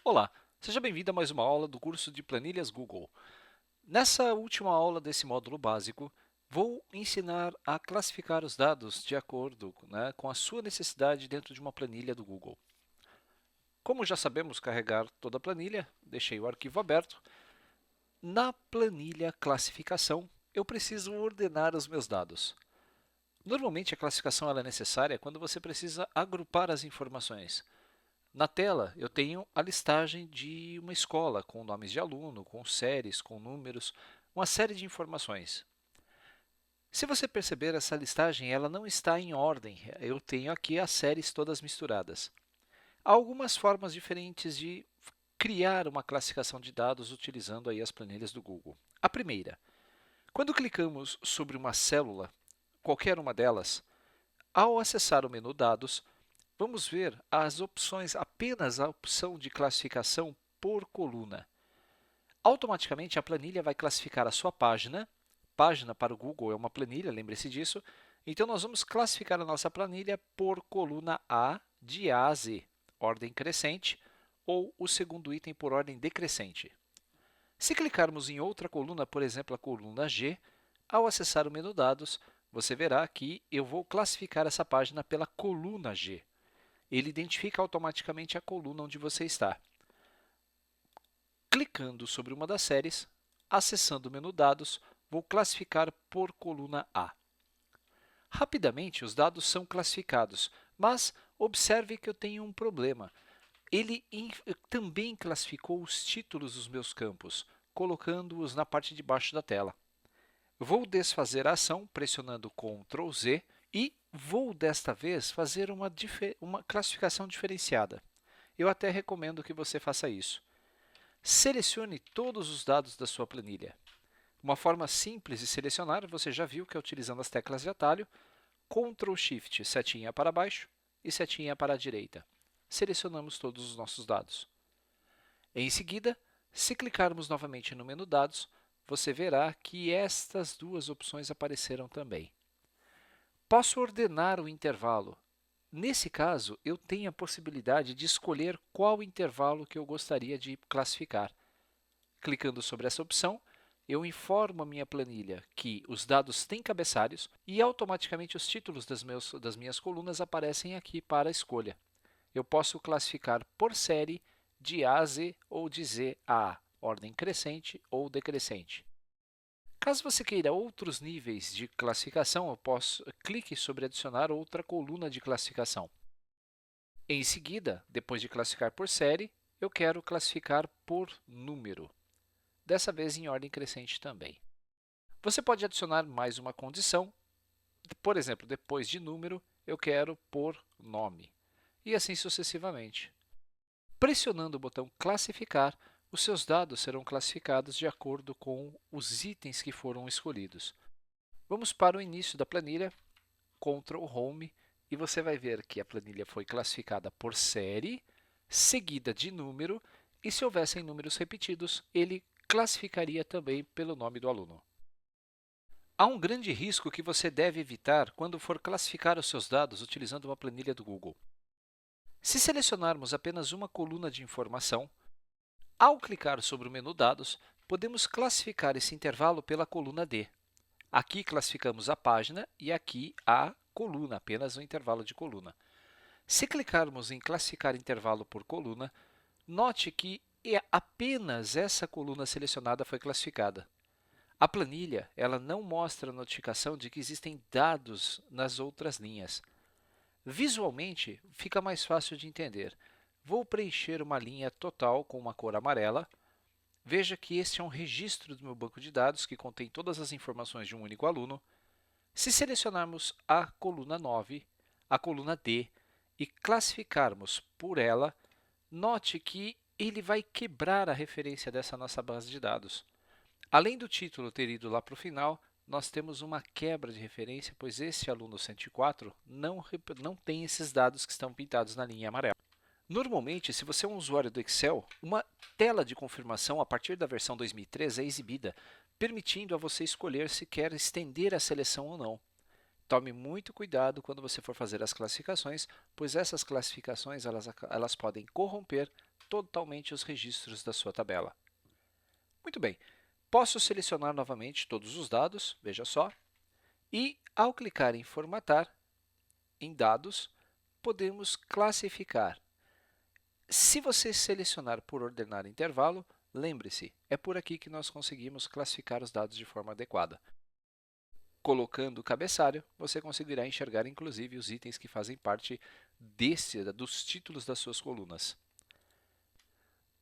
Olá, seja bem-vindo a mais uma aula do curso de Planilhas Google. Nessa última aula desse módulo básico, vou ensinar a classificar os dados de acordo, com a sua necessidade dentro de uma planilha do Google. Como já sabemos carregar toda a planilha, deixei o arquivo aberto. Na planilha classificação, eu preciso ordenar os meus dados. Normalmente a classificação é necessária quando você precisa agrupar as informações. Na tela, eu tenho a listagem de uma escola, com nomes de aluno, com séries, com números, uma série de informações. Se você perceber, essa listagem ela não está em ordem. Eu tenho aqui as séries todas misturadas. Há algumas formas diferentes de criar uma classificação de dados utilizando aí as planilhas do Google. A primeira, quando clicamos sobre uma célula, qualquer uma delas, ao acessar o menu Dados, vamos ver as opções, apenas a opção de classificação por coluna. Automaticamente a planilha vai classificar a sua página. Página para o Google é uma planilha, lembre-se disso. Então nós vamos classificar a nossa planilha por coluna A, de A a Z, ordem crescente, ou o segundo item por ordem decrescente. Se clicarmos em outra coluna, por exemplo, a coluna G, ao acessar o menu Dados, você verá que eu vou classificar essa página pela coluna G. Ele identifica automaticamente a coluna onde você está. Clicando sobre uma das séries, acessando o menu Dados, vou classificar por coluna A. Rapidamente, os dados são classificados, mas observe que eu tenho um problema. Ele também classificou os títulos dos meus campos, colocando-os na parte de baixo da tela. Vou desfazer a ação pressionando Ctrl Z e vou desta vez fazer uma classificação diferenciada. Eu até recomendo que você faça isso. Selecione todos os dados da sua planilha. Uma forma simples de selecionar, você já viu que é utilizando as teclas de atalho, Ctrl Shift, setinha para baixo e setinha para a direita. Selecionamos todos os nossos dados. Em seguida, se clicarmos novamente no menu Dados, você verá que estas duas opções apareceram também. Posso ordenar o intervalo. Nesse caso, eu tenho a possibilidade de escolher qual intervalo que eu gostaria de classificar. Clicando sobre essa opção, eu informo a minha planilha que os dados têm cabeçalhos e automaticamente os títulos das minhas colunas aparecem aqui para a escolha. Eu posso classificar por série, de A a Z ou de Z a A, ordem crescente ou decrescente. Caso você queira outros níveis de classificação, clique sobre adicionar outra coluna de classificação. Em seguida, depois de classificar por série, eu quero classificar por número, dessa vez em ordem crescente também. Você pode adicionar mais uma condição, por exemplo, depois de número, eu quero por nome, e assim sucessivamente. Pressionando o botão classificar, os seus dados serão classificados de acordo com os itens que foram escolhidos. Vamos para o início da planilha, Ctrl Home, e você vai ver que a planilha foi classificada por série, seguida de número, e se houvessem números repetidos, ele classificaria também pelo nome do aluno. Há um grande risco que você deve evitar quando for classificar os seus dados utilizando uma planilha do Google. Se selecionarmos apenas uma coluna de informação, ao clicar sobre o menu Dados, podemos classificar esse intervalo pela coluna D. Aqui classificamos a página e aqui a coluna, apenas um intervalo de coluna. Se clicarmos em classificar intervalo por coluna, note que apenas essa coluna selecionada foi classificada. A planilha ela não mostra a notificação de que existem dados nas outras linhas. Visualmente, fica mais fácil de entender. Vou preencher uma linha total com uma cor amarela. Veja que este é um registro do meu banco de dados que contém todas as informações de um único aluno. Se selecionarmos a coluna 9, a coluna D, e classificarmos por ela, note que ele vai quebrar a referência dessa nossa base de dados. Além do título ter ido lá para o final, nós temos uma quebra de referência, pois esse aluno 104 não tem esses dados que estão pintados na linha amarela. Normalmente, se você é um usuário do Excel, uma tela de confirmação a partir da versão 2013 é exibida, permitindo a você escolher se quer estender a seleção ou não. Tome muito cuidado quando você for fazer as classificações, pois essas classificações elas podem corromper totalmente os registros da sua tabela. Muito bem, posso selecionar novamente todos os dados, veja só, e ao clicar em formatar, em dados, podemos classificar. Se você selecionar por ordenar intervalo, lembre-se, é por aqui que nós conseguimos classificar os dados de forma adequada. Colocando o cabeçalho, você conseguirá enxergar inclusive os itens que fazem parte dos títulos das suas colunas.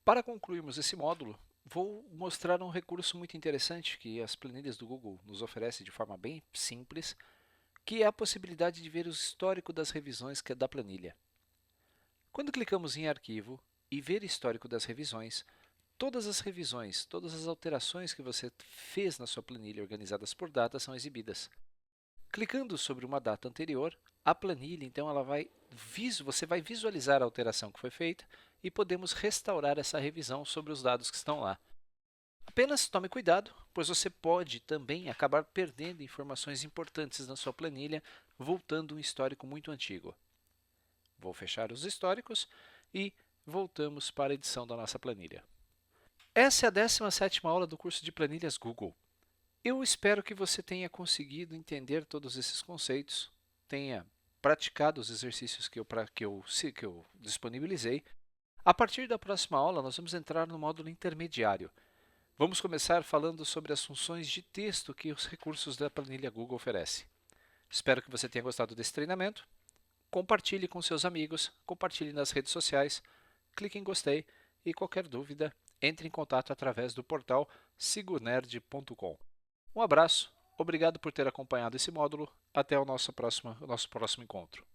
Para concluirmos esse módulo, vou mostrar um recurso muito interessante que as planilhas do Google nos oferecem de forma bem simples, que é a possibilidade de ver o histórico das revisões da planilha. Quando clicamos em Arquivo e Ver Histórico das Revisões, todas as revisões, todas as alterações que você fez na sua planilha organizadas por data são exibidas. Clicando sobre uma data anterior, a planilha, então, você vai visualizar a alteração que foi feita e podemos restaurar essa revisão sobre os dados que estão lá. Apenas tome cuidado, pois você pode também acabar perdendo informações importantes na sua planilha, voltando um histórico muito antigo. Vou fechar os históricos e voltamos para a edição da nossa planilha. Essa é a 17ª aula do curso de Planilhas Google. Eu espero que você tenha conseguido entender todos esses conceitos, tenha praticado os exercícios que eu disponibilizei. A partir da próxima aula, nós vamos entrar no módulo intermediário. Vamos começar falando sobre as funções de texto que os recursos da planilha Google oferecem. Espero que você tenha gostado desse treinamento. Compartilhe com seus amigos, compartilhe nas redes sociais, clique em gostei e qualquer dúvida, entre em contato através do portal sigonerd.com. Um abraço, obrigado por ter acompanhado esse módulo, até o nosso próximo encontro.